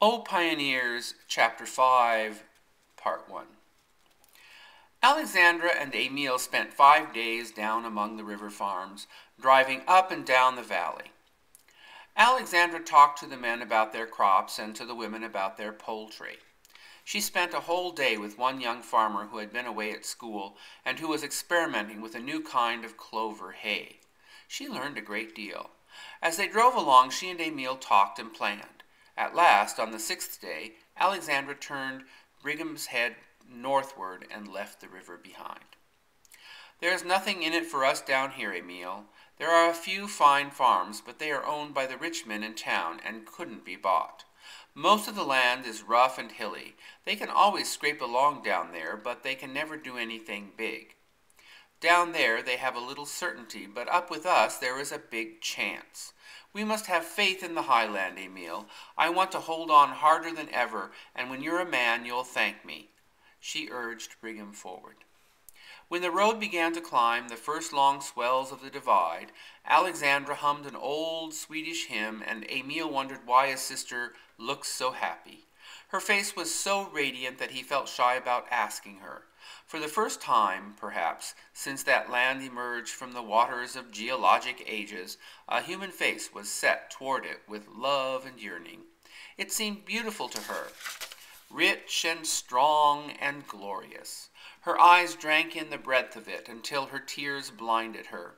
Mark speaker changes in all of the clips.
Speaker 1: O Pioneers, Chapter 5, Part 1. Alexandra and Emil spent 5 days down among the river farms, driving up and down the valley. Alexandra talked to the men about their crops and to the women about their poultry. She spent a whole day with one young farmer who had been away at school and who was experimenting with a new kind of clover hay. She learned a great deal. As they drove along, she and Emil talked and planned. At last, on the 6th day, Alexandra turned Brigham's Head northward and left the river behind. "There is nothing in it for us down here, Emil. There are a few fine farms, but they are owned by the rich men in town and couldn't be bought. Most of the land is rough and hilly. They can always scrape along down there, but they can never do anything big. Down there they have a little certainty, but up with us there is a big chance. We must have faith in the highland, Emil. I want to hold on harder than ever, and when you're a man you'll thank me." She urged Brigham forward. When the road began to climb the first long swells of the divide, Alexandra hummed an old Swedish hymn, and Emil wondered why his sister looked so happy. Her face was so radiant that he felt shy about asking her. For the first time, perhaps, since that land emerged from the waters of geologic ages, a human face was set toward it with love and yearning. It seemed beautiful to her, rich and strong and glorious. Her eyes drank in the breadth of it until her tears blinded her.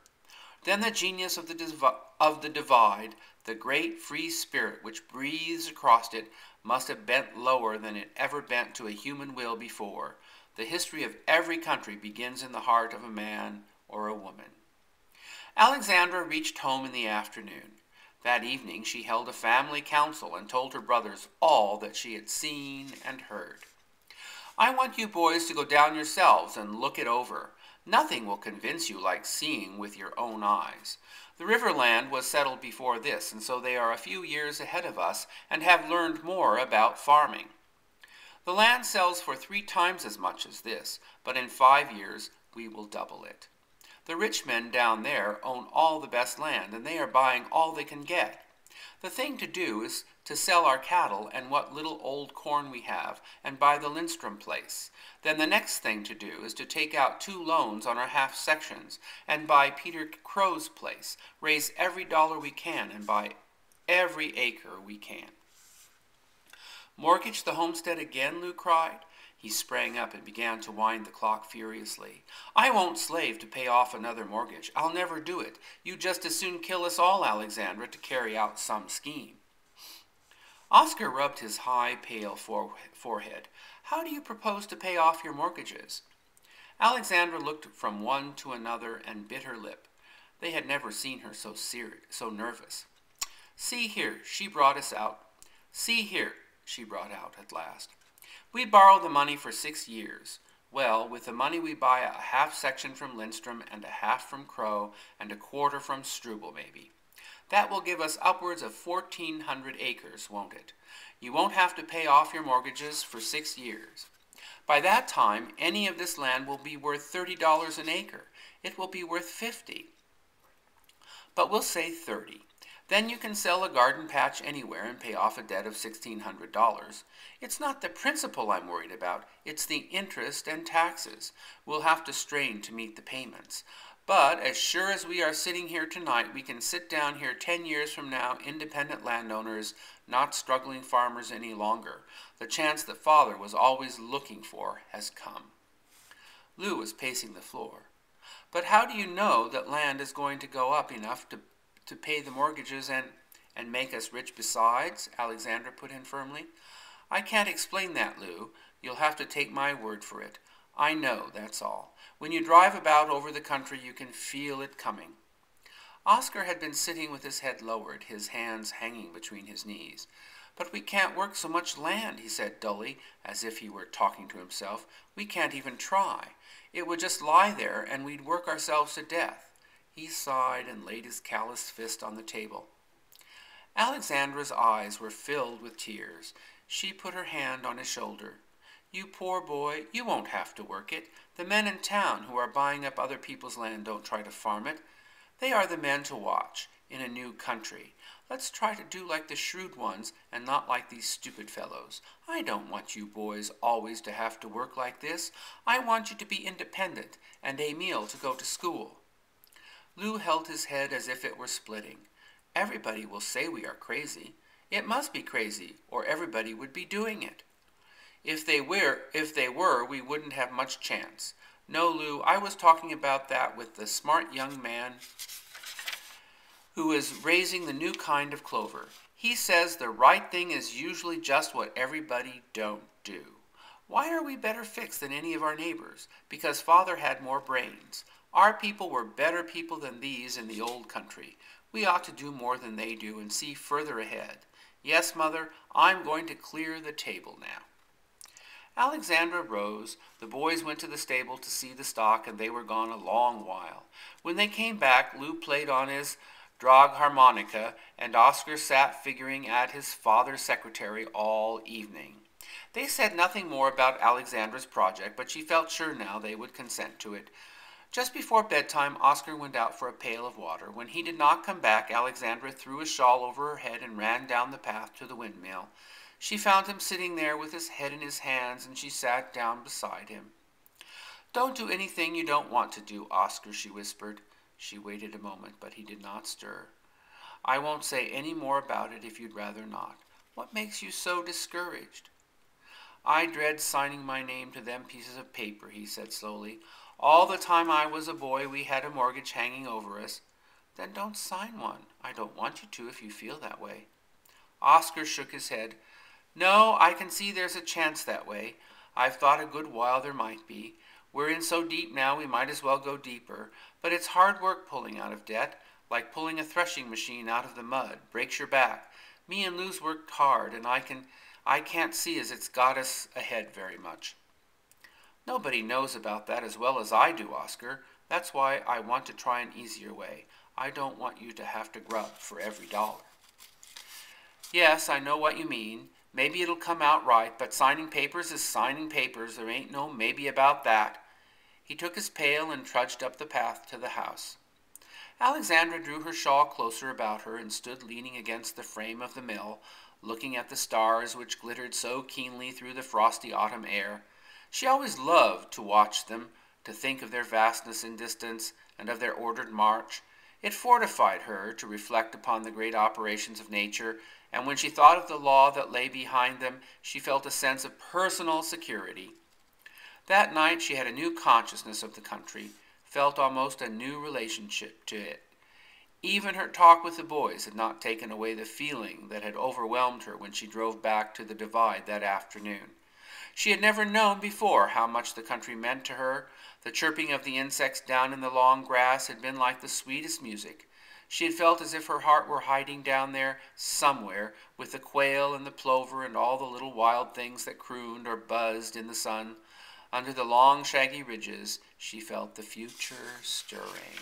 Speaker 1: Then the genius of the divide, the great free spirit which breathes across it, must have bent lower than it ever bent to a human will before. The history of every country begins in the heart of a man or a woman. Alexandra reached home in the afternoon. That evening she held a family council and told her brothers all that she had seen and heard. "I want you boys to go down yourselves and look it over. Nothing will convince you like seeing with your own eyes. The river land was settled before this, and so they are a few years ahead of us and have learned more about farming. The land sells for 3 times as much as this, but in 5 years we will double it. The rich men down there own all the best land, and they are buying all they can get. The thing to do is to sell our cattle and what little old corn we have, and buy the Lindstrom place. Then the next thing to do is to take out 2 loans on our half sections, and buy Peter Crow's place, raise every dollar we can, and buy every acre we can." "Mortgage the homestead again?" Lou cried. He sprang up and began to wind the clock furiously. "I won't slave to pay off another mortgage. I'll never do it. You'd just as soon kill us all, Alexandra, to carry out some scheme." Oscar rubbed his high, pale forehead. "How do you propose to pay off your mortgages?" Alexandra looked from one to another and bit her lip. They had never seen her so nervous. "See here," she brought out at last. "We borrow the money for 6 years. Well, with the money we buy a half section from Lindstrom and a half from Crow and a quarter from Struble, maybe. That will give us upwards of 1,400 acres, won't it? You won't have to pay off your mortgages for 6 years. By that time, any of this land will be worth $30 an acre. It will be worth 50. But we'll say 30. Then you can sell a garden patch anywhere and pay off a debt of $1,600. It's not the principal I'm worried about, it's the interest and taxes. We'll have to strain to meet the payments. But as sure as we are sitting here tonight, we can sit down here 10 years from now, independent landowners, not struggling farmers any longer. The chance that Father was always looking for has come." Lou was pacing the floor. "But how do you know that land is going to go up enough to pay the mortgages and make us rich besides?" Alexandra put in firmly. "I can't explain that, Lou. You'll have to take my word for it. I know, that's all. When you drive about over the country, you can feel it coming." Oscar had been sitting with his head lowered, his hands hanging between his knees. "But we can't work so much land," he said dully, as if he were talking to himself. "We can't even try. It would just lie there, and we'd work ourselves to death." He sighed and laid his calloused fist on the table. Alexandra's eyes were filled with tears. She put her hand on his shoulder. "You poor boy, you won't have to work it. The men in town who are buying up other people's land don't try to farm it. They are the men to watch in a new country. Let's try to do like the shrewd ones and not like these stupid fellows. I don't want you boys always to have to work like this. I want you to be independent, and Emil to go to school." Lou held his head as if it were splitting. "Everybody will say we are crazy. It must be crazy, or everybody would be doing it. If they were, we wouldn't have much chance. No, Lou, I was talking about that with the smart young man who is raising the new kind of clover. He says the right thing is usually just what everybody don't do. Why are we better fixed than any of our neighbors? Because Father had more brains. Our people were better people than these in the old country. We ought to do more than they do and see further ahead. Yes, Mother, I'm going to clear the table now." Alexandra rose. The boys went to the stable to see the stock, and they were gone a long while. When they came back, Lou played on his harmonica, and Oscar sat figuring at his father's secretary all evening. They said nothing more about Alexandra's project, but she felt sure now they would consent to it. Just before bedtime, Oscar went out for a pail of water. When he did not come back, Alexandra threw a shawl over her head and ran down the path to the windmill. She found him sitting there with his head in his hands, and she sat down beside him. "Don't do anything you don't want to do, Oscar," she whispered. She waited a moment, but he did not stir. "I won't say any more about it if you'd rather not. What makes you so discouraged?" "I dread signing my name to them pieces of paper," he said slowly. "All the time I was a boy we had a mortgage hanging over us." "Then don't sign one. I don't want you to if you feel that way." Oscar shook his head. "No, I can see there's a chance that way. I've thought a good while there might be. We're in so deep now we might as well go deeper. But it's hard work pulling out of debt, like pulling a threshing machine out of the mud. Breaks your back. Me and Lou's worked hard, and I can't see as it's got us ahead very much." "Nobody knows about that as well as I do, Oscar. That's why I want to try an easier way. I don't want you to have to grub for every dollar." "Yes, I know what you mean. Maybe it'll come out right, but signing papers is signing papers. There ain't no maybe about that." He took his pail and trudged up the path to the house. Alexandra drew her shawl closer about her and stood leaning against the frame of the mill, looking at the stars which glittered so keenly through the frosty autumn air. She always loved to watch them, to think of their vastness in distance and of their ordered march. It fortified her to reflect upon the great operations of nature, and when she thought of the law that lay behind them, she felt a sense of personal security. That night she had a new consciousness of the country, felt almost a new relationship to it. Even her talk with the boys had not taken away the feeling that had overwhelmed her when she drove back to the divide that afternoon. She had never known before how much the country meant to her. The chirping of the insects down in the long grass had been like the sweetest music. She had felt as if her heart were hiding down there somewhere with the quail and the plover and all the little wild things that crooned or buzzed in the sun. Under the long shaggy ridges, she felt the future stirring.